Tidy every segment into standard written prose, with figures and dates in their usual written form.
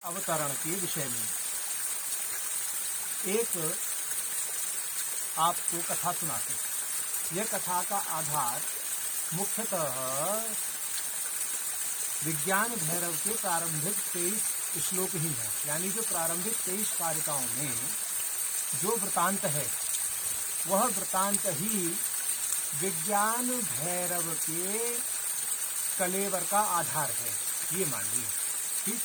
अवतरण के विषय में एक आपको कथा सुनाते हैं। यह कथा का आधार मुख्यतः विज्ञान भैरव के प्रारंभिक 23 श्लोक ही है, यानी जो प्रारंभिक 23 कारिकाओं में जो वृतांत है वह वृतांत ही विज्ञान भैरव के कलेवर का आधार है, ये मानिए। ठीक,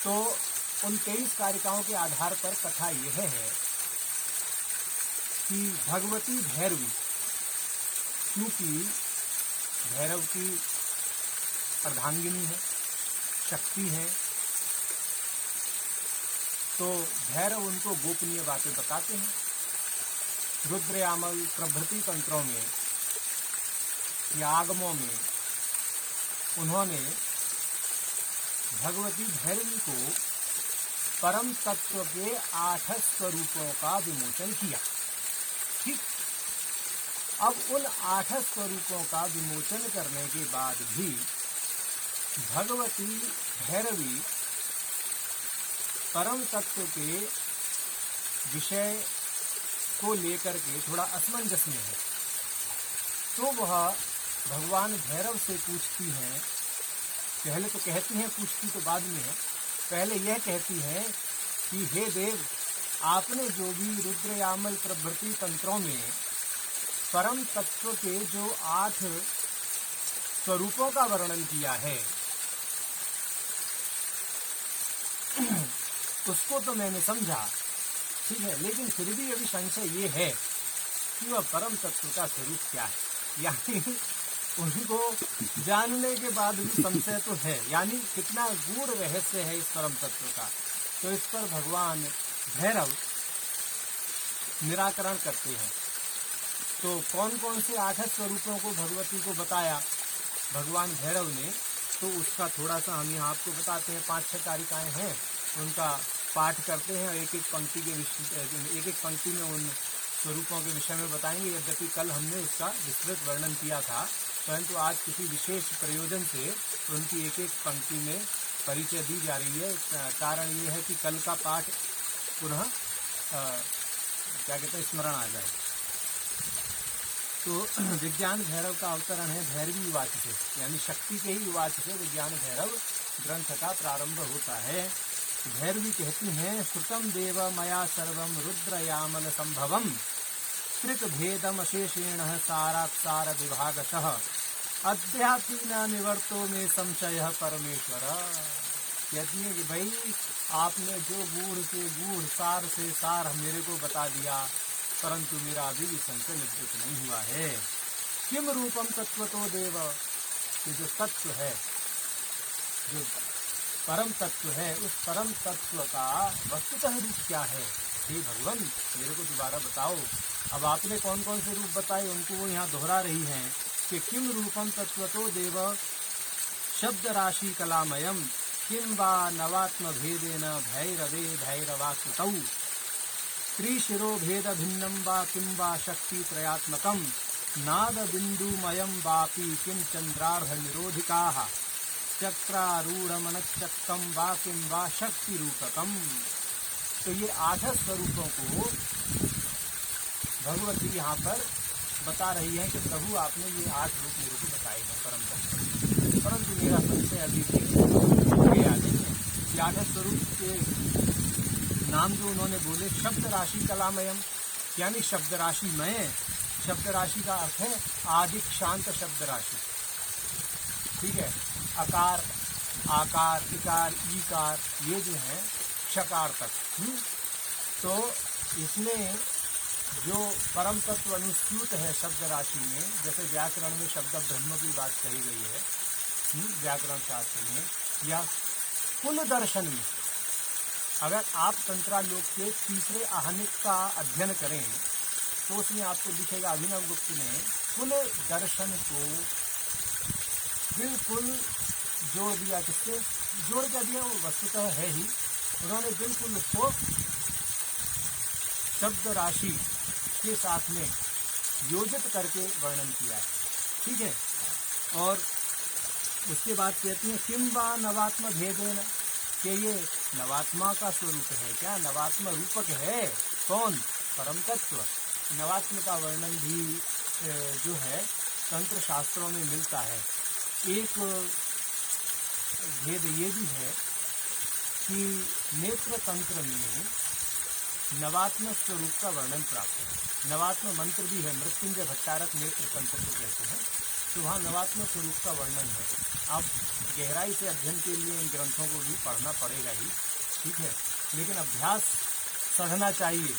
तो उन 23 कारिकाओं के आधार पर कथा यह है कि भगवती भैरवी, क्योंकि भैरव की अर्धांगिनी है, शक्ति है, तो भैरव उनको गोपनीय बातें बताते हैं। रुद्रयामल प्रभृति तंत्रों में या आगमों में उन्होंने भगवती भैरवी को परम तत्व के 8 स्वरूपों का विमोचन किया। ठीक, अब उन 8 स्वरूपों का विमोचन करने के बाद भी भगवती भैरवी परम तत्व के विषय को लेकर के थोड़ा असमंजस में है, तो वह भगवान भैरव से पूछती हैं। पहले तो कहती हैं, पूछती तो बाद में है। पहले यह कहती हैं कि हे देव, आपने जो भी रुद्रयामल प्रभृति तंत्रों में परम तत्व के जो 8 स्वरूपों का वर्णन किया है उसको तो मैंने समझा, ठीक है, लेकिन फिर भी अभी संशय ये है कि वह परम तत्व का स्वरूप क्या है। यानी उनको जानने के बाद भी संशय तो है, यानी कितना गूढ़ रहस्य है इस परम तत्व का। तो इस पर भगवान भैरव निराकरण करते हैं। तो कौन कौन से 8 स्वरूपों को भगवती को बताया भगवान भैरव ने, तो उसका थोड़ा सा हम यहाँ आपको बताते हैं। 5-6 कारिकाएं हैं, उनका पाठ करते हैं। एक एक पंक्ति में उन स्वरूपों के विषय में बताएंगे। यद्यपि कल हमने उसका विस्तृत वर्णन किया था, परंतु आज किसी विशेष प्रयोजन से उनकी एक एक पंक्ति में परिचय दी जा रही है। कारण ये है कि कल का पाठ पुनः क्या कहते हैं, स्मरण आ जाए। तो विज्ञान भैरव का अवतरण है भैरवी उवाच से, यानी शक्ति के ही उवाच से विज्ञान भैरव ग्रंथ का प्रारंभ होता है। भैरवी कहती हैं, श्रुतम देव मया सर्वम रुद्रयामल संभवम त्रिक भेदम अशेषेण साराक्षार विभागशः अद्यापि न निवर्तो में संशय परमेश्वर। कहती है कि भाई, आपने जो गूढ़ से गूढ़, सार से सार मेरे को बता दिया, परंतु मेरा अभी भी संशय निवृत्त नहीं हुआ है। किम रूपम तत्वतो देव, ये जो तत्व है, जो परम तत्व है, उस परम तत्व का वस्तुतः रूप क्या है? हे भगवान, मेरे को दोबारा बताओ। अब आपने कौन कौन से रूप बताए, उनको वो यहाँ दोहरा रही हैं कि किम रूपम तत्वतो देव शब्द राशि कलामयम किम वा नवात्म भेदेन भैरवे भैरवाकृतौ त्रिशिरो भेद भिन्नं वा किं वा शक्ति त्रयात्मकं नाद बिंदुमयं वापि किं चंद्रार्ध निरोधिकाः चक्रारूढ़मनचक्कम वा किं वा शक्ति रूपकम। तो ये 8 स्वरूपों को भगवती यहाँ पर बता रही है कि प्रभु आपने ये 8 रूप मेरे को बताए हैं परम तत्व, परंतु मेरा संशय अभी भी गया नहीं है। ये 8 स्वरूप के नाम जो उन्होंने बोले, शब्द राशि कलामयम, यानी शब्द राशि मय। शब्द राशि का अर्थ है आदि शांत शब्द राशि, ठीक है। अकार, आकार, इकार, ईकार, ये जो है षकार तक। तो इसमें जो परम तत्व अनुस्यूत है शब्द राशि में, जैसे व्याकरण में शब्द ब्रह्म की बात कही गई है, व्याकरण शास्त्र में, या कुल दर्शन में, अगर आप तंत्रालोक के तीसरे आहनिक का अध्ययन करें तो उसमें आपको दिखेगा अभिनव गुप्त ने कुल दर्शन को बिल्कुल जोड़ दिया। किससे जोड़ क्या दिया? वो वस्तुतः है ही, उन्होंने बिल्कुल उसको शब्द राशि के साथ में योजित करके वर्णन किया है, ठीक है। और उसके बाद कहती हैं किम वा नवात्म भेदेन, कि ये नवात्मा का स्वरूप है क्या, नवात्म रूपक है कौन, परम तत्व। नवात्म का वर्णन भी जो है तंत्र शास्त्रों में मिलता है। एक भेद ये भी है कि नेत्र तंत्र में नवात्म स्वरूप का वर्णन प्राप्त है। नवात्म मंत्र भी है, मृत्युंजय भट्टारक नेत्र तंत्र को कहते हैं, तो वहाँ नवात्म स्वरूप का वर्णन है। अब गहराई से अध्ययन के लिए इन ग्रंथों को भी पढ़ना पड़ेगा ही, ठीक है, लेकिन अभ्यास सधना चाहिए,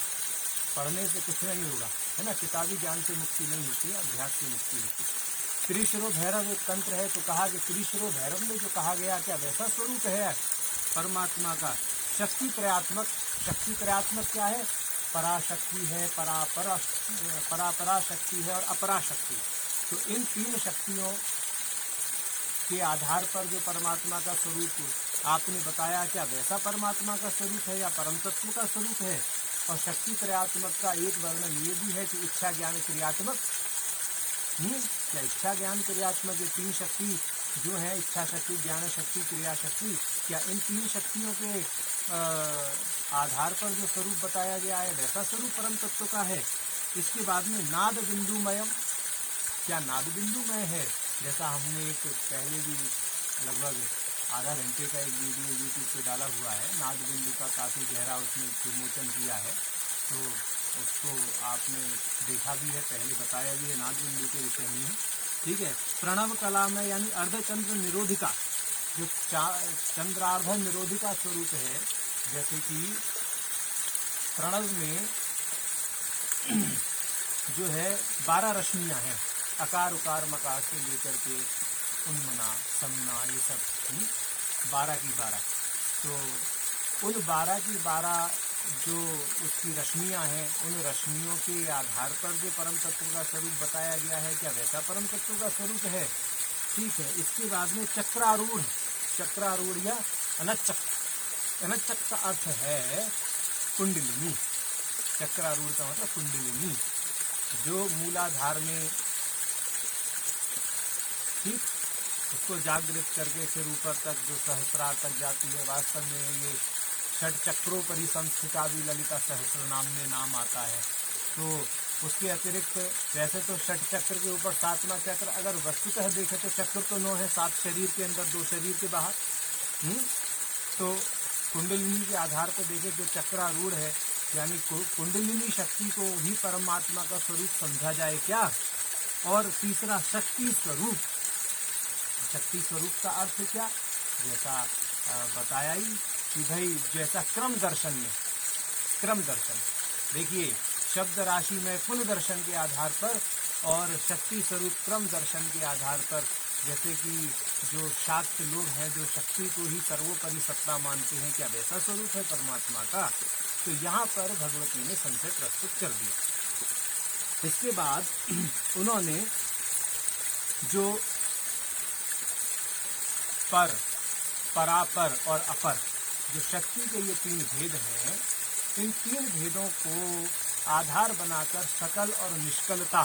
पढ़ने से कुछ नहीं होगा, है ना। किताबी ज्ञान से मुक्ति नहीं होती है, अभ्यास से मुक्ति होती है। त्रिशिरो भैरव एक तंत्र है, तो कहा कि त्रिशिरो भैरव में जो कहा गया क्या वैसा स्वरूप है परमात्मा का। शक्ति त्रयात्मक, शक्ति त्रयात्मक क्या है, पराशक्ति है, परापरा शक्ति है और अपरा शक्ति। तो इन तीन शक्तियों के आधार पर जो परमात्मा का स्वरूप आपने बताया क्या वैसा परमात्मा का स्वरूप है या परम तत्व का स्वरूप है। और शक्ति त्रयात्मक का एक वर्णन ये भी है कि इच्छा ज्ञान क्रियात्मक, क्या इच्छा ज्ञान क्रियात्मक ये तीन शक्ति जो है, इच्छा शक्ति, ज्ञान शक्ति, क्रिया शक्ति, क्या इन तीन शक्तियों के आधार पर जो स्वरूप बताया गया है वैसा स्वरूप परम तत्व का है। इसके बाद में नाद बिंदुमयम, क्या नाद बिंदुमय है, जैसा हमने एक पहले भी लगभग आधा घंटे का एक वीडियो यूट्यूब पे डाला हुआ है, नाद बिंदु का काफ़ी गहरा उसमें विमोचन किया है, तो उसको आपने देखा भी है, पहले बताया भी है, नाद बिंदु के विषय में ही, ठीक है। प्रणव कला में यानी अर्धचंद्र निरोधिका, जो चंद्रार्ध निरोधिका स्वरूप है, जैसे कि प्रणव में जो है 12 रश्मियाँ हैं, अकार उकार मकार से लेकर के उन्मना समना ये सब 12 की 12। तो उन 12 की 12 जो उसकी रश्मियाँ हैं, उन रश्मियों के आधार पर जो परम तत्व का स्वरूप बताया गया है क्या वैसा परम तत्व का स्वरूप है, ठीक है। इसके बाद में चक्रारूढ़, चक्रारूढ़ या अनचक्र, अनचक्र का अर्थ है कुंडलिनी, चक्रारूढ़ का मतलब कुंडलिनी, जो मूलाधार में, ठीक, उसको जागृत करके फिर ऊपर तक जो सहस्रार तक जाती है। वास्तव में ये षट चक्रों पर ही संस्थिता भी ललिता सहस्र नाम में नाम आता है। तो उसके अतिरिक्त वैसे तो षट चक्र के ऊपर 7वां चक्र, अगर वस्तुतः देखें तो चक्र तो 9 है, 7 शरीर के अंदर 2 शरीर के बाहर। तो कुंडलिनी के आधार पर देखें जो चक्रारूढ़ है, यानी कुंडलिनी शक्ति को ही परमात्मा का स्वरूप समझा जाए क्या। और तीसरा शक्ति स्वरूप, शक्ति स्वरूप का अर्थ क्या, जैसा बताया ही कि भाई जैसा क्रम दर्शन में, क्रम दर्शन देखिए शब्द राशि में कुल दर्शन के आधार पर और शक्ति स्वरूप क्रम दर्शन के आधार पर, जैसे कि जो शाक्त लोग हैं जो शक्ति को ही सर्वोपरि सत्ता मानते हैं, क्या वैसा स्वरूप है परमात्मा का। तो यहाँ पर भगवती ने संशय प्रस्तुत कर दिया। इसके बाद उन्होंने जो पर, परापर और अपर, जो शक्ति के ये 3 भेद हैं, इन 3 भेदों को आधार बनाकर सकल और निष्कलता,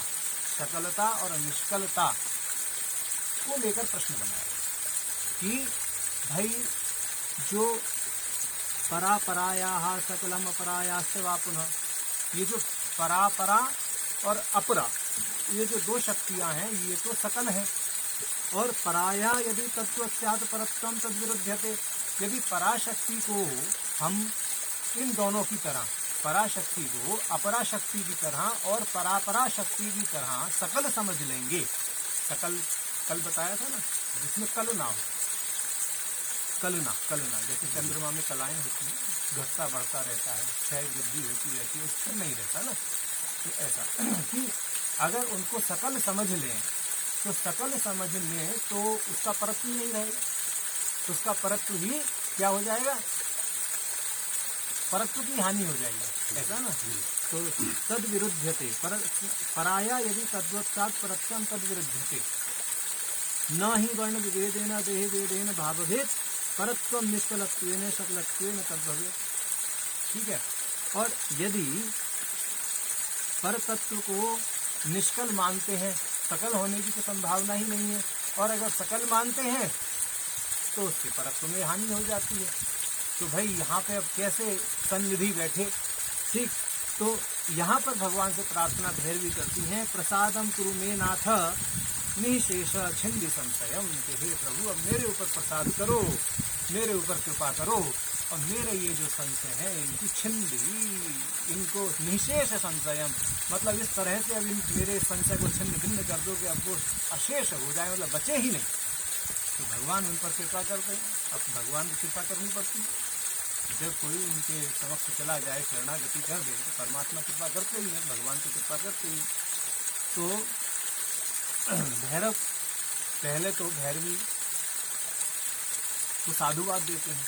सकलता और निष्कलता को लेकर प्रश्न बनाया कि भाई जो परापराया सकलम अपरायाश्च वा पुनः, ये जो परापरा और अपरा, ये जो 2 शक्तियां हैं ये तो सकल है, और पराया यदि तत्वस्यात् परत्वं तद्विरुध्यते, यदि पराशक्ति को हम इन दोनों की तरह, पराशक्ति को अपराशक्ति की तरह और परापरा शक्ति की तरह सकल समझ लेंगे, सकल कल बताया था ना, जिसमें कल ना हो, कलना, कलना जैसे चंद्रमा में कलाएं होती हैं, घटता बढ़ता रहता है, क्षय वृद्धि होती रहती है, उसमें नहीं रहता ना। तो ऐसा कि अगर उनको सकल समझ लें, तो सकल समझ लें तो उसका परत्व नहीं रहेगा, तो उसका परत्व ही क्या हो जाएगा, परत्व की हानि हो जाएगी, ऐसा ना। तो तद विरुद्धते, पराया यदि तद्वत्सात् परत्वं तद विरुद्धते, न ही वर्ण विभेदेन देह भेदेन भावभेद परत्वं निष्कलत्वेन सकलत्वेन तद्भवेत्, ठीक है। और यदि पर तत्व को निष्कल मानते हैं, सकल होने की तो संभावना ही नहीं है, और अगर सकल मानते हैं तो उसके परत्व में हानि हो जाती है। तो भाई यहाँ पे अब कैसे सन्निधि बैठे, ठीक। तो यहाँ पर भगवान से प्रार्थना भैरवी करती हैं, प्रसादम कुरु मे नाथ निशेष छिंदी संशयम, कि हे प्रभु अब मेरे ऊपर प्रसाद करो, मेरे ऊपर कृपा करो, और मेरे ये जो संशय है इनकी छिंदी, इनको निशेष संशयम, मतलब इस तरह से अब मेरे संशय को छिन्न भिन्न कर दो कि अब वो अशेष हो जाए, मतलब बचे ही नहीं। तो भगवान उन पर कृपा करते हैं। अब भगवान की कृपा करनी पड़ती है। जब कोई उनके समक्ष चला जाए, शरणागति कर दे, तो परमात्मा कृपा करते ही हैं, भगवान की कृपा करते ही। तो भैरव पहले तो भैरवी को साधुवाद देते हैं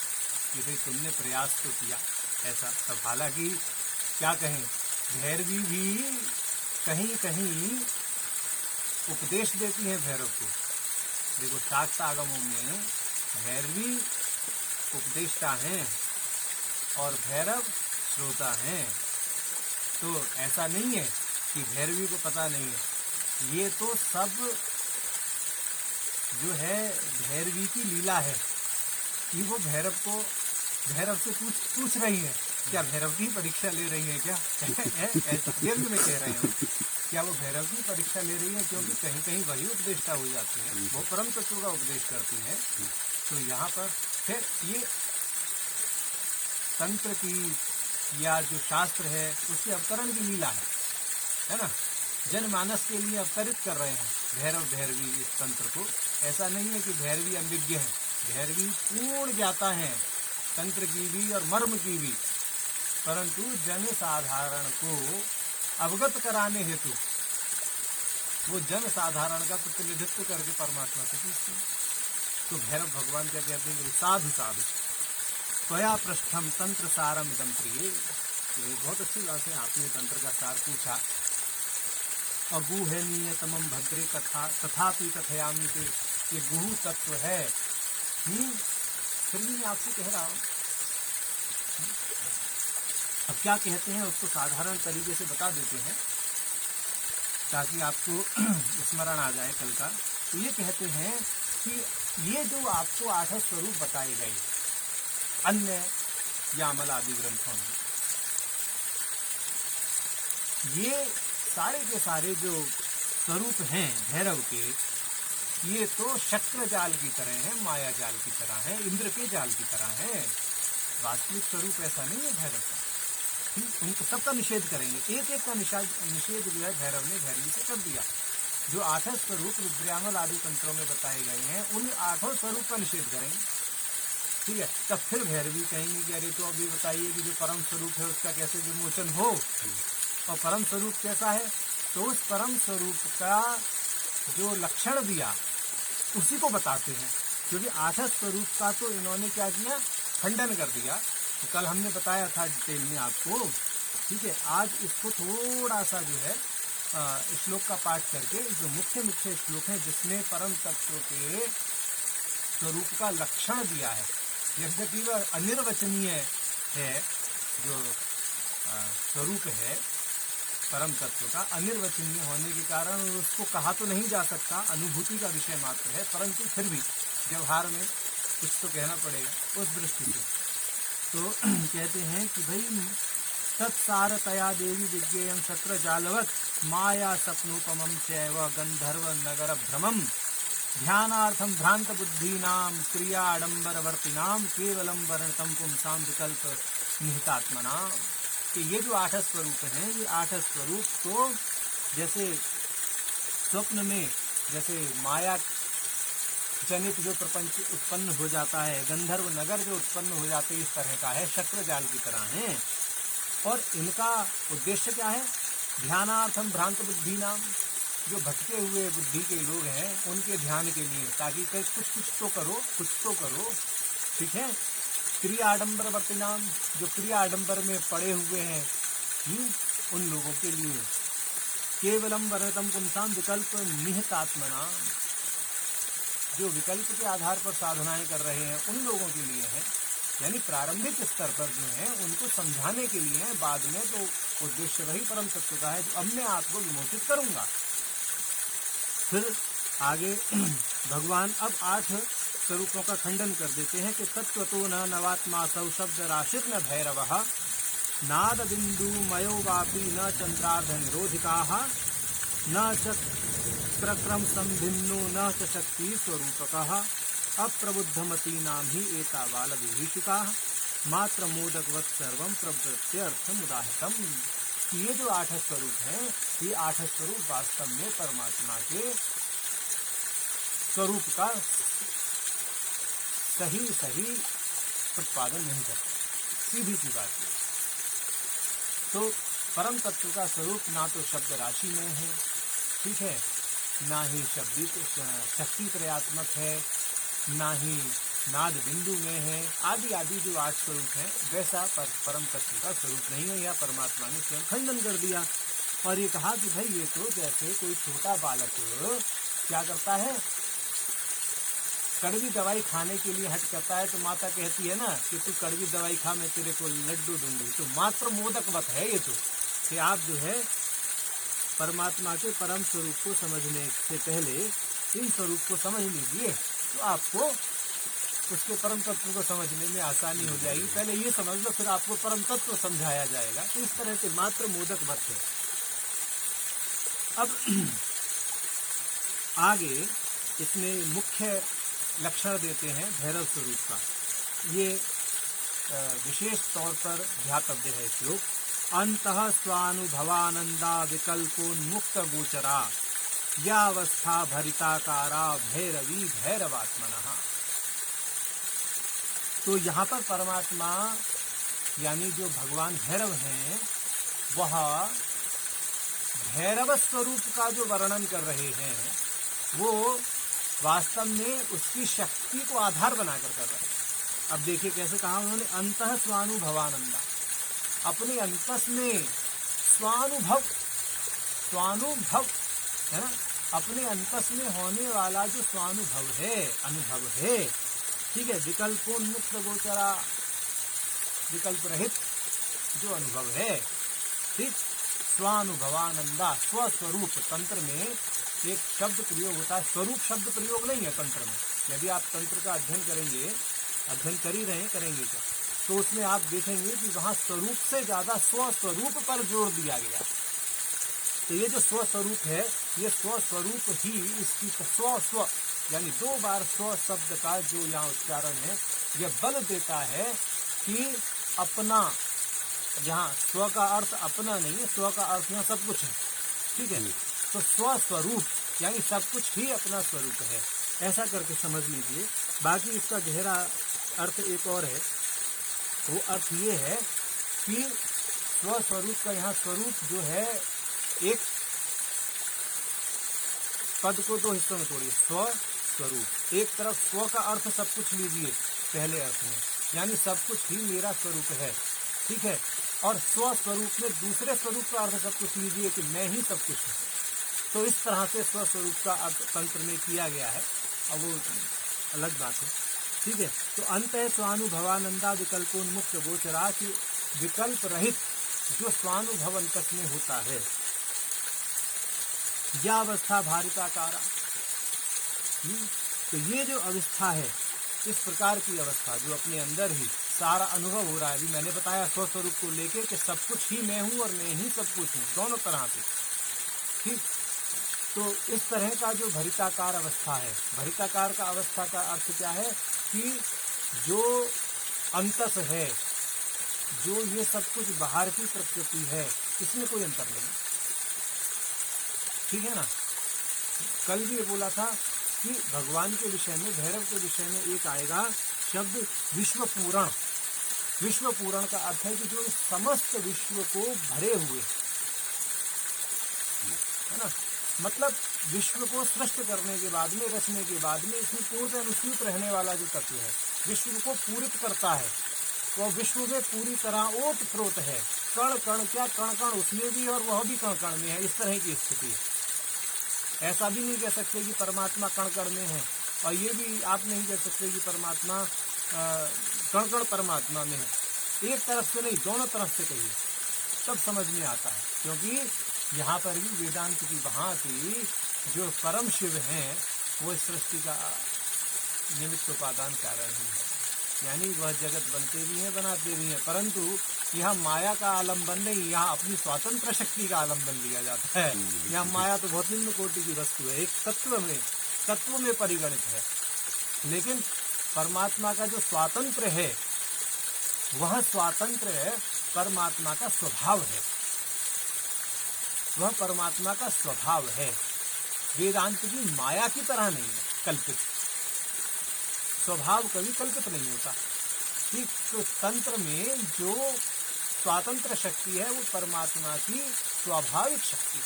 कि भाई तुमने प्रयास तो किया ऐसा। तब हालांकि क्या कहें, भैरवी भी कहीं कहीं उपदेश देती हैं भैरव को। देखो शाक्त आगमों में भैरवी उपदेष्टा हैं और भैरव श्रोता हैं। तो ऐसा नहीं है कि भैरवी को पता नहीं है, ये तो सब जो है भैरवी की लीला है कि वो भैरव से पूछ रही है, क्या भैरव की परीक्षा ले रही है क्या? ऐसा भैरवी में कह रहे हैं, क्या वो भैरव की परीक्षा ले रही है? क्योंकि कहीं कहीं वही उपदेष्टा हो जाती है, वो परम तत्व का उपदेश करती है। तो यहाँ पर फिर ये तंत्र की या जो शास्त्र है उसके अवतरण की लीला है ना। जनमानस के लिए अवतरित कर रहे हैं भैरव भैरवी इस तंत्र को। ऐसा नहीं है कि भैरवी अनभिज्ञ है, भैरवी पूर्ण ज्ञाता है तंत्र की भी और मर्म की भी, परंतु जन साधारण को अवगत कराने हेतु वो जन साधारण का प्रतिनिधित्व करके परमात्मा से पूछते हैं। तो भैरव भगवान क्या कहते हैं, साधु साधु त्वया पृष्ठम तंत्र सारम इदम प्रिय। ये बहुत अच्छी बात है, आपने तंत्र का सार पूछा। अगूहनीयतमम भद्रे कथा तथापि कथयामि, के ये गुह तत्व है, फिर भी मैं आपसे कह रहा हूँ। अब क्या कहते हैं उसको साधारण तरीके से बता देते हैं ताकि आपको स्मरण आ जाए कल का। तो ये कहते हैं कि ये जो आपको 8 स्वरूप बताए गए अन्य यामल आदि ग्रंथों में, ये सारे के सारे जो स्वरूप हैं भैरव के, ये तो शक्र जाल की तरह है, माया जाल की तरह है, इंद्र के जाल की तरह है। वास्तविक स्वरूप ऐसा नहीं है भैरव का। उनको सबका निषेध करेंगे, एक एक का निषेध जो है भैरव ने भैरवी से कर दिया। जो 8 स्वरूप रुद्रयामल आदि तंत्रों में बताए गए हैं उन 8 स्वरूप का निषेध करेंगे, ठीक है। तब फिर भैरवी कहेंगे कि अरे तो अभी बताइए कि जो परम स्वरूप है उसका कैसे विमोचन हो, और परम स्वरूप कैसा है। तो उस परम स्वरूप का जो लक्षण दिया उसी को बताते हैं, क्योंकि 8 स्वरूप का तो इन्होंने क्या किया, खंडन कर दिया। तो कल हमने बताया था डिटेल में आपको, ठीक है। आज इसको थोड़ा सा जो है श्लोक का पाठ करके, जो मुख्य मुख्य श्लोक है जिसमें परम तत्व के स्वरूप का लक्षण दिया है, यद्यपि वह अनिर्वचनीय है, जो स्वरूप है परम तत्व का, अनिर्वचनीय होने के कारण उसको कहा तो नहीं जा सकता, अनुभूति का विषय मात्र है, परंतु फिर भी व्यवहार में कुछ तो कहना पड़ेगा उस दृष्टि से। तो कहते हैं कि भाई तत्सारतया देवी विज्ञेयं शत्र जालवत माया सपनोपमं चैव गंधर्व नगर भ्रमम ध्यानार्थम भ्रांत बुद्धीनाम क्रिया आडंबरवर्तिनाम केवलम वर्णतम पुंसाम विकल्प निहितात्मना। कि ये जो 8 स्वरूप हैं, ये 8 स्वरूप तो जैसे स्वप्न में जैसे माया जनित जो प्रपंच उत्पन्न हो जाता है, गंधर्व नगर जो उत्पन्न हो जाते हैं, इस तरह का है, शक्र जाल की तरह है। और इनका उद्देश्य क्या है, ध्यानार्थम भ्रांत बुद्धि नाम, जो भटके हुए बुद्धि के लोग हैं उनके ध्यान के लिए, ताकि कुछ तो करो, ठीक है। क्रिया आडंबर वर्तिनाम, जो क्रिया आडंबर में पड़े हुए हैं उन लोगों के लिए, केवलम वर्णतम पुंसाम विकल्प निहितात्मना, जो विकल्प के आधार पर साधनाएं कर रहे हैं उन लोगों के लिए है, यानी प्रारंभिक स्तर पर जो है उनको समझाने के लिए है। बाद में तो उद्देश्य वही परम तत्व का है जो अब मैं आपको विमोचित करूंगा। फिर आगे भगवान अब 8 स्वरूपों का खंडन कर देते हैं कि तत्वतो न नवात्मासौ शब्द राशिर न भैरवः नाद बिंदु मयो वापी न चंद्रार्ध निरोधिकाः न च प्रक्रम संभिन्नो न च शक्ति स्वरूपकः अप्रबुद्धमतीनां हि एतावाल विभीषिकाः मात्र मोदकवत् सर्वं प्रवृत्त्यर्थम उदाहृतम। ये जो 8 स्वरूप हैं, ये 8 स्वरूप वास्तव में परमात्मा के स्वरूप का सही प्रतिपादन नहीं करते, सीधी सी बात है। तो परम तत्व का स्वरूप ना तो शब्द राशि में है, ठीक है, ना ही शक्ति त्रयात्मक है, ना ही नाद बिंदु में है, आदि आदि जो 8 स्वरूप हैं वैसा परम तत्व का स्वरूप नहीं है। या परमात्मा ने स्वयं खंडन कर दिया और ये कहा कि भाई ये तो जैसे कोई छोटा बालक क्या करता है, कड़वी दवाई खाने के लिए हट करता है, तो माता कहती है ना कि तू कड़वी दवाई खा, मैं तेरे को लड्डू दूंगी। तो मात्र मोदकवत है ये तो, कि आप जो है परमात्मा के परम स्वरूप को समझने से पहले इन स्वरूप को समझ लीजिए, तो आपको उसके परम तत्व को समझने में आसानी हो जाएगी। पहले ये समझ लो, फिर आपको परम तत्व समझाया जाएगा। तो इस तरह से मात्र मोदकवत है। अब आगे इसमें मुख्य लक्षण देते हैं भैरव स्वरूप का। ये विशेष तौर पर ध्यातव्य है श्लोक। अंतः स्वानुभवानंदा विकल्पोन्मुक्त गोचरा यावस्था भरिताकारा भैरवी भैरवात्मनः। तो यहाँ पर परमात्मा यानी जो भगवान भैरव हैं, वह भैरव स्वरूप का जो वर्णन कर रहे हैं वो वास्तव में उसकी शक्ति को आधार बनाकर कर रहे हैं। अब देखिए कैसे कहा उन्होंने, अंतः स्वानुभवानंदा, अपने अंतस में स्वानुभव है ना, अपने अंतस में होने वाला जो स्वानुभव है, अनुभव है, ठीक है, विकल्पोन्मुक्त गोचरा, विकल्प रहित जो अनुभव है, ठीक, स्वानुभवानंदा, स्वस्वरूप। तंत्र में एक शब्द प्रयोग होता है, स्वरूप शब्द प्रयोग नहीं है तंत्र में। यदि आप तंत्र का अध्ययन करेंगे, अध्ययन कर ही रहे करेंगे तो उसमें आप देखेंगे कि वहाँ स्वरूप से ज्यादा स्वस्वरूप पर जोर दिया गया। तो ये जो स्वस्वरूप है, ये स्वस्वरूप ही इसकी स्व यानी 2 बार स्व शब्द का जो यहाँ उच्चारण है, यह बल देता है कि अपना, यहाँ स्व का अर्थ अपना नहीं है, स्व का अर्थ यहाँ सब कुछ है, ठीक है। तो स्वस्वरूप यानी सब कुछ ही अपना स्वरूप है, ऐसा करके समझ लीजिए। बाकी इसका गहरा अर्थ एक और है, वो अर्थ ये है कि स्वस्वरूप का यहाँ स्वरूप जो है, एक पद को 2 हिस्सों में तोड़िए, स्वस्वरूप। एक तरफ स्व का अर्थ सब कुछ लीजिए पहले अर्थ में, यानी सब कुछ ही मेरा स्वरूप है, ठीक है। और स्वस्वरूप में दूसरे स्वरूप का अर्थ सब कुछ लीजिए कि मैं ही सब कुछ हूँ। तो इस तरह से स्वस्वरूप का अर्थ तंत्र में किया गया है, अब वो अलग बात है, ठीक है। तो अंत है स्वानुभवानंदा विकल्पोन्मुक्त गोचरा, की विकल्प रहित जो स्वानुभव अंतस में होता है, यह अवस्था भारिताकारा। तो ये जो अवस्था है, इस प्रकार की अवस्था जो अपने अंदर ही सारा अनुभव हो रहा है, अभी मैंने बताया स्वस्वरूप को लेके कि सब कुछ ही मैं हूँ और मैं ही सब कुछ हूँ, दोनों तरह से, ठीक। तो इस तरह का जो भरिताकार अवस्था है, भरिताकार का अवस्था का अर्थ क्या है कि जो अंतस है, जो ये सब कुछ बाहर की प्रकृति है, इसमें कोई अंतर नहीं, ठीक है ना। कल भी ये बोला था कि भगवान के विषय में, भैरव के विषय में एक आएगा शब्द विश्व पूरण। विश्व पूरण का अर्थ है कि जो इस समस्त विश्व को भरे हुए है ना, मतलब विश्व को सृष्ट करने के बाद में, रचने के बाद में इसमें पूर्ण अनुसूत रहने वाला जो तत्व है, विश्व को पूरित करता है, वो विश्व में पूरी तरह ओत प्रोत है, कण कण, क्या कण कण उसमें भी और वह भी कण कण में है, इस तरह की स्थिति है। ऐसा भी नहीं कह सकते कि परमात्मा कण कण में है, और ये भी आप नहीं कह सकते कि परमात्मा कण कण परमात्मा में है। एक तरफ से नहीं, दोनों तरफ से कहिए, सब समझ में आता है। क्योंकि यहाँ पर भी वेदांत की भांति जो परम शिव हैं वो सृष्टि का निमित्त उपादान कारण ही है। यानी वह जगत बनते भी हैं, बनाते भी हैं, परंतु यहाँ माया का आलम्बन नहीं, यहाँ अपनी स्वतंत्र शक्ति का आलम्बन लिया जाता है। यहाँ माया तो बहुत निम्न कोटि की वस्तु है, एक तत्व में परिगणित है, लेकिन परमात्मा का जो स्वातंत्र है वह स्वातंत्र परमात्मा का स्वभाव है, वह परमात्मा का स्वभाव है। वेदांत की माया की तरह नहीं है कल्पित, स्वभाव कभी कल्पित नहीं होता। ठीक, तो तंत्र में जो स्वातंत्र शक्ति है वो परमात्मा की स्वाभाविक शक्ति है,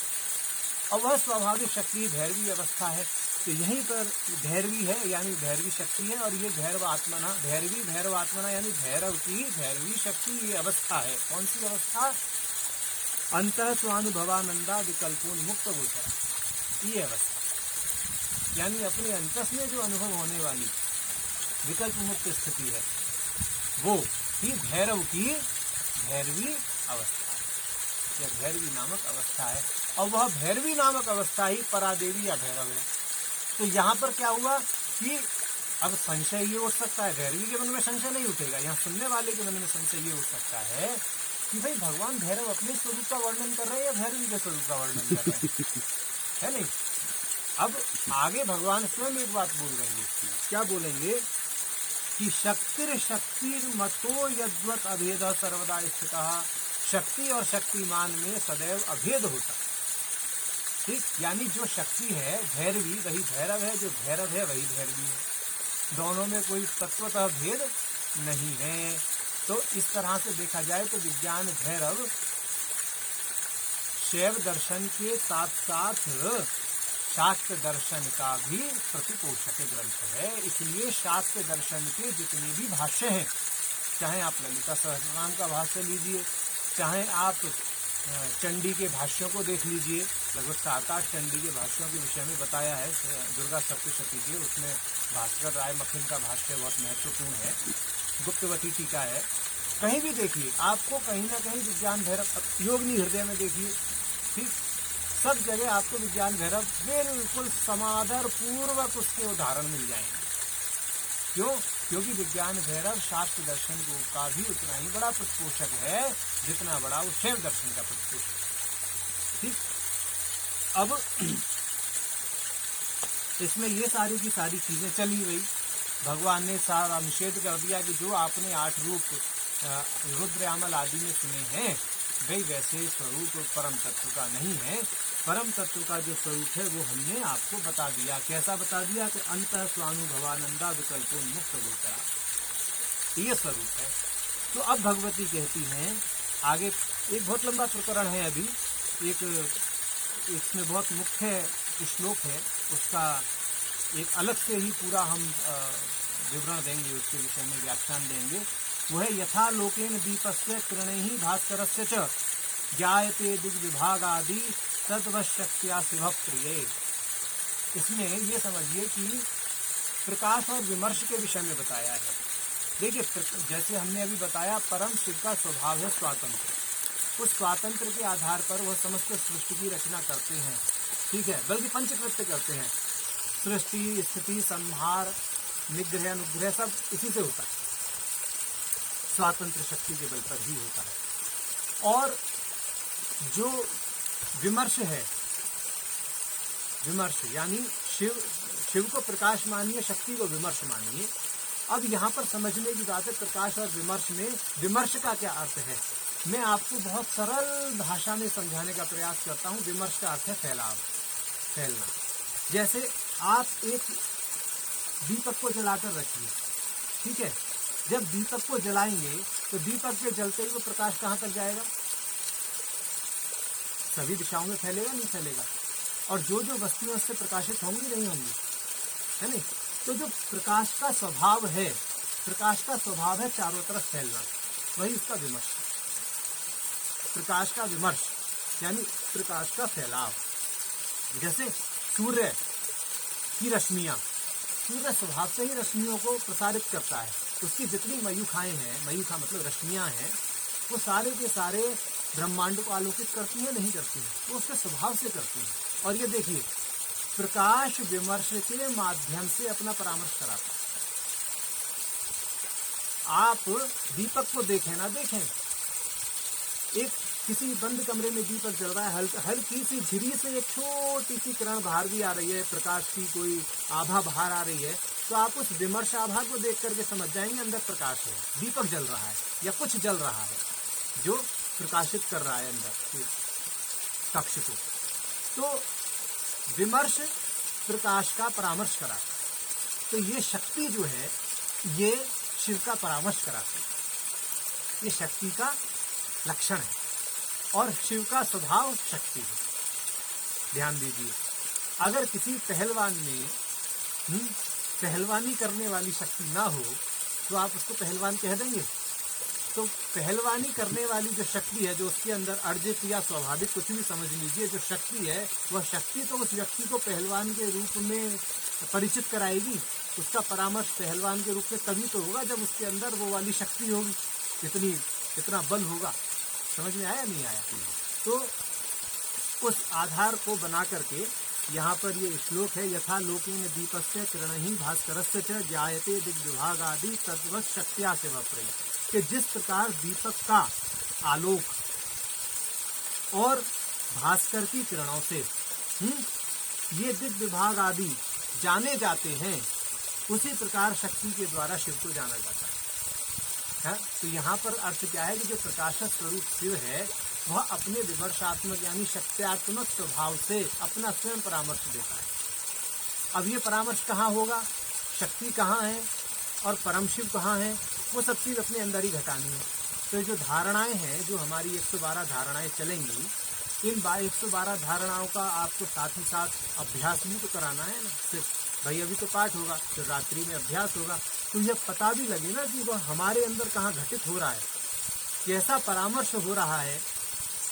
और वह स्वाभाविक शक्ति भैरवी अवस्था है। तो यहीं पर भैरवी है, यानी भैरवी शक्ति है, और ये भैरव आत्मना यानी भैरव की भैरवी शक्ति ये अवस्था है। कौन सी अवस्था? अंतः स्वानुभवानंदा विकल्पोन्मुक्त गोचरा, ये अवस्था, यानी अपने अंतस में जो अनुभव होने वाली विकल्प मुक्त स्थिति है वो ही भैरव की भैरवी अवस्था है, या भैरवी नामक अवस्था है, और वह भैरवी नामक अवस्था ही परादेवी या भैरव है। तो यहाँ पर क्या हुआ कि अब संशय ये उठ सकता है, भैरवी के मन में संशय नहीं उठेगा, यहाँ सुनने वाले के मन में संशय ये उठ सकता है कि भाई भगवान भैरव अपने स्वरूप का वर्णन कर रहे हैं या भैरवी के स्वरूप का वर्णन कर रहे हैं, है नहीं। अब आगे भगवान स्वयं एक बात बोल रहे हैं, क्या बोलेंगे कि शक्तिर्मतो यद्वत अभेद सर्वदा स्थितः, शक्ति और शक्तिमान में सदैव अभेद होता। ठीक, यानी जो शक्ति है भैरवी वही भैरव है, जो भैरव है वही भैरवी है, दोनों में कोई तत्वतः भेद नहीं है। तो इस तरह से देखा जाए तो विज्ञान भैरव शैव दर्शन के साथ साथ शाक्त दर्शन का भी प्रतिपोषक ग्रंथ है। इसलिए शाक्त दर्शन के जितने भी भाष्य हैं, चाहे आप ललिता सहस्रनाम का भाष्य लीजिए, चाहे आप चंडी के भाष्यों को देख लीजिए, लगभग 7-8 चंडी के भाष्यों के विषय में बताया है दुर्गा सप्तशती के, उसमें भास्कर राय मखिन का भाष्य बहुत महत्वपूर्ण है, गुप्तवती टीका है। कहीं भी देखिए, आपको कहीं ना कहीं विज्ञान भैरव, योगिनी हृदय में देखिए, ठीक, सब जगह आपको विज्ञान भैरव बिल्कुल समादर पूर्वक उसके उदाहरण मिल जाएंगे। क्यों? क्योंकि विज्ञान भैरव शास्त्र दर्शन का भी उतना ही बड़ा प्रतिपोषक है जितना बड़ा वो शैव दर्शन का प्रतिपोषक। ठीक, अब इसमें ये सारी की सारी चीजें चली गई, भगवान ने सारा निषेध कर दिया कि जो आपने 8 रूप रुद्र यामल आदि में सुने हैं वे वैसे स्वरूप परम तत्व का नहीं है। परम तत्व का जो स्वरूप है वो हमने आपको बता दिया। कैसा बता दिया? कि अंतः स्वानुभवानंदा विकल्पोन्मुक्त गोचरा, ये स्वरूप है। तो अब भगवती कहती हैं आगे, एक बहुत लंबा प्रकरण है, अभी एक इसमें बहुत मुख्य श्लोक है, उसका एक अलग से ही पूरा हम विवरण देंगे, उसके विषय में व्याख्यान देंगे। वह यथा लोकेन दीपस्य किरणैः भास्करस्य च ज्ञायते दिग्विभाग आदि तद्वशक्त्या शिव प्रिय। इसमें ये समझिए कि प्रकाश और विमर्श के विषय में बताया है। देखिए, जैसे हमने अभी बताया, परम शिव का स्वभाव है स्वातंत्र। उस स्वातंत्र के आधार पर वह समस्त सृष्टि की रचना करते हैं, ठीक है, बल्कि पंचकृत्य करते हैं। सृष्टि, स्थिति, संहार, निग्रह, अनुग्रह सब इसी से होता है, स्वातंत्र शक्ति के बल पर ही होता है। और जो विमर्श है, विमर्श यानी शिव को प्रकाश मानिए, शक्ति को विमर्श मानिए। अब यहाँ पर समझने की बात है, प्रकाश और विमर्श में विमर्श का क्या अर्थ है, मैं आपको बहुत सरल भाषा में समझाने का प्रयास करता हूँ। विमर्श का अर्थ है फैलाव, फैलना। जैसे आप एक दीपक को जलाकर रखिए, ठीक है, जब दीपक को जलाएंगे तो दीपक के जलते ही वो प्रकाश कहाँ तक जाएगा? सभी दिशाओं में फैलेगा, नहीं फैलेगा? और जो जो वस्तुएं उससे प्रकाशित होंगी, नहीं होंगी, है नहीं? तो जो प्रकाश का स्वभाव है, प्रकाश का स्वभाव है चारों तरफ फैलना, वही उसका विमर्श। प्रकाश का विमर्श यानी प्रकाश का फैलाव। जैसे सूर्य की रश्मियां, सूर्य स्वभाव से ही रश्मियों को प्रसारित करता है। उसकी जितनी मयूखाएं हैं, मयूखा मतलब रश्मियां हैं, वो सारे के सारे ब्रह्मांड को आलोकित करती हैं, नहीं करती हैं, वो उसके स्वभाव से करती हैं। और ये देखिए, प्रकाश विमर्श के माध्यम से अपना परामर्श कराता है। आप दीपक को देखें ना देखें, एक किसी बंद कमरे में दीपक जल रहा है, हल्की सी झिरी से एक छोटी सी किरण बाहर भी आ रही है, प्रकाश की कोई आभा बाहर आ रही है, तो आप उस विमर्श आभा को देख करके समझ जाएंगे अंदर प्रकाश है, दीपक जल रहा है या कुछ जल रहा है जो प्रकाशित कर रहा है अंदर कक्ष को। तो विमर्श प्रकाश का परामर्श कराता है। तो ये शक्ति जो है ये शिव का परामर्श कराती है, ये शक्ति का लक्षण है और शिव का स्वभाव शक्ति है। ध्यान दीजिए, अगर किसी पहलवान में पहलवानी करने वाली शक्ति ना हो तो आप उसको पहलवान कह देंगे? तो पहलवानी करने वाली जो शक्ति है, जो उसके अंदर अर्जित या स्वाभाविक कुछ भी समझ लीजिए, जो शक्ति है वह शक्ति तो उस व्यक्ति को पहलवान के रूप में परिचित कराएगी। उसका परामर्श पहलवान के रूप में तभी तो होगा जब उसके अंदर वो वाली शक्ति होगी, इतना बल होगा। समझ में आया नहीं आया? तो उस आधार को बना करके यहाँ पर ये श्लोक है, यथा लोकेन दीपस्य किरणहि भास्करस्य च जायते दिग्विभागादि तद्वत् शक्त्या से वप्रय, कि जिस प्रकार दीपक का आलोक और भास्कर की किरणों से ये दिग्विभाग आदि जाने जाते हैं, उसी प्रकार शक्ति के द्वारा शिव को जाना जाता है। तो यहाँ पर अर्थ क्या है कि जो प्रकाशक स्वरूप शिव है वह अपने विमर्शात्मक यानी शक्त्यात्मक स्वभाव से अपना स्वयं परामर्श देता है। अब ये परामर्श कहाँ होगा, शक्ति कहाँ है और परम शिव कहाँ है, वो सब चीज़ अपने अंदर ही घटानी है। तो जो धारणाएं हैं, जो हमारी 112 धारणाएं चलेंगी, इन 112 धारणाओं का आपको साथ ही साथ अभ्यास भी तो कराना है ना। सिर्फ भाई अभी तो पाठ होगा, फिर रात्रि में अभ्यास होगा, तो यह पता भी लगे ना कि वह हमारे अंदर कहाँ घटित हो रहा है, कैसा परामर्श हो रहा है,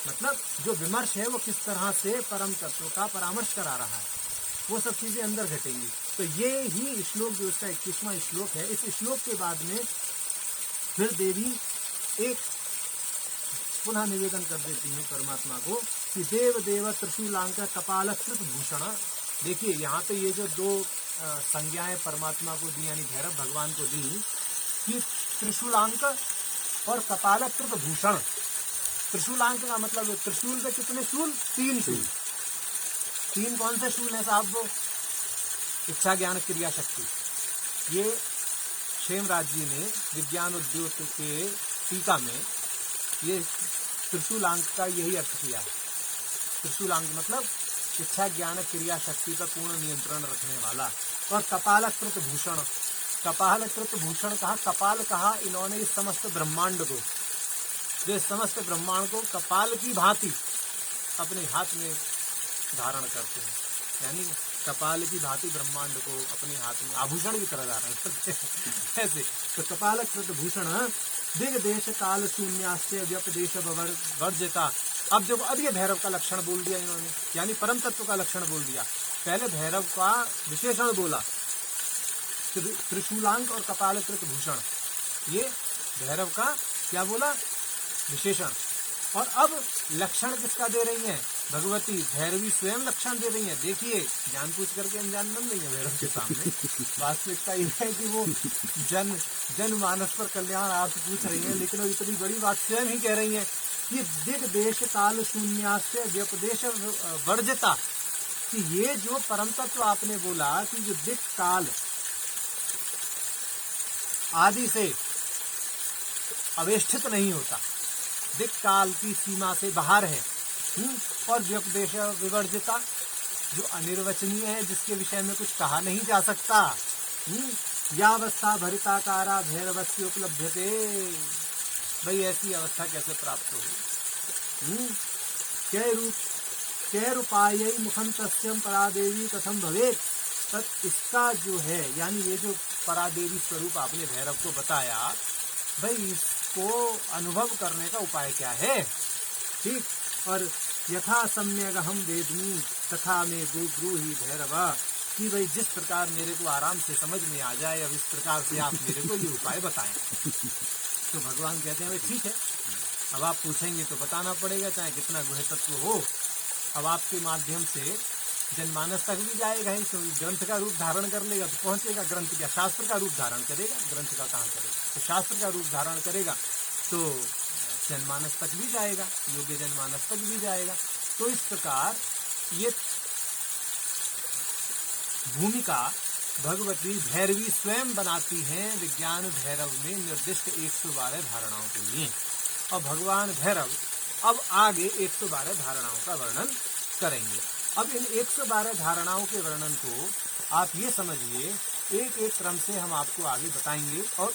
मतलब जो विमर्श है वो किस तरह से परम तत्व का परामर्श करा रहा है, वो सब चीजें अंदर घटेंगी। तो ये ही श्लोक जो इसका 21वां श्लोक है, इस श्लोक के बाद में फिर देवी एक पुनः निवेदन कर देती है परमात्मा को कि देव देव त्रिशूलांक कपालकृत भूषण। देखिए यहाँ पे ये जो दो संज्ञाएं परमात्मा को दी यानी भैरव भगवान को दी कि त्रिशूलांक और कपालकृत भूषण। त्रिशूलांक का मतलब त्रिशूल पे कितने शूल? 3 शूल। 3 कौन से शूल है साहब? वो इच्छा ज्ञान क्रिया शक्ति। ये क्षेमराज जी ने विज्ञान उद्योग के टीका में ये त्रिशूलांक का यही अर्थ किया है। त्रिशूलांक मतलब इच्छा ज्ञान क्रिया शक्ति पर पूर्ण नियंत्रण रखने वाला। और कपालकृत भूषण, कपालकृत भूषण कहा, कपाल कहा इन्होंने इस समस्त ब्रह्मांड को, जो समस्त ब्रह्मांड को कपाल की भांति अपने हाथ में धारण करते हैं, यानी कपाल की भांति ब्रह्मांड को अपने हाथ में आभूषण की तरह धारण करते हैं ऐसे। तो कपालकृत भूषण दिग देश काल शून्यास्य व्यपदेश वर्जिता। अब देखो, अब ये भैरव का लक्षण बोल दिया इन्होंने, यानी परम तत्व का लक्षण बोल दिया। पहले भैरव का विशेषण बोला, त्रिशूलांक और कपालकृत भूषण, ये भैरव का क्या बोला? विशेषण। और अब लक्षण किसका दे रही हैं? भगवती भैरवी स्वयं लक्षण दे रही हैं। देखिए, जान पूछ करके अनजान बन रही है भैरव के सामने। वास्तविकता यह है कि वो जन मानस पर कल्याण आप पूछ रही हैं, लेकिन वो इतनी बड़ी बात स्वयं ही कह रही है कि दिग देश काल शून्यास्य व्यपदेश वर्जिता, कि ये जो परम तत्व आपने बोला कि जो दिक काल आदि से अवेष्टित नहीं होता, दिक काल की सीमा से बाहर है, और व्यपदेश विवर्जिता जो अनिर्वचनीय है, जिसके विषय में कुछ कहा नहीं जा सकता, यावस्था भरिताकारा भैरवस्य उपलब्धते। भाई ऐसी अवस्था कैसे प्राप्त होगी? कै रूपायै मुखं तस्यं परादेवी कथम भवेत्। तत् इसका जो है, यानी ये जो परादेवी स्वरूप आपने भैरव को बताया, भाई इसको अनुभव करने का उपाय क्या है? ठीक। और यथा सम्यक हम वेदमी तथा में ब्रूहि भैरव, कि भाई जिस प्रकार मेरे को आराम से समझ में आ जाए, अब इस प्रकार से आप मेरे को ये उपाय बताएं। तो भगवान कहते हैं भाई ठीक है, अब आप पूछेंगे तो बताना पड़ेगा, चाहे कितना गुह्य तत्व हो। अब आपके माध्यम से जनमानस तक भी जाएगा ही, तो ग्रंथ का रूप धारण कर लेगा तो पहुंचेगा। ग्रंथ क्या शास्त्र का रूप धारण करेगा, ग्रंथ का कहाँ करेगा। तो शास्त्र का रूप धारण करेगा तो जनमानस तक भी जाएगा, योग्य जनमानस तक भी जाएगा। तो इस प्रकार ये भूमिका भगवती भैरवी स्वयं बनाती हैं विज्ञान भैरव में निर्दिष्ट 112 धारणाओं के लिए। और भगवान भैरव अब आगे 112 धारणाओं का वर्णन करेंगे। अब इन 112 धारणाओं के वर्णन को आप ये समझिए, एक एक क्रम से हम आपको आगे बताएंगे और उन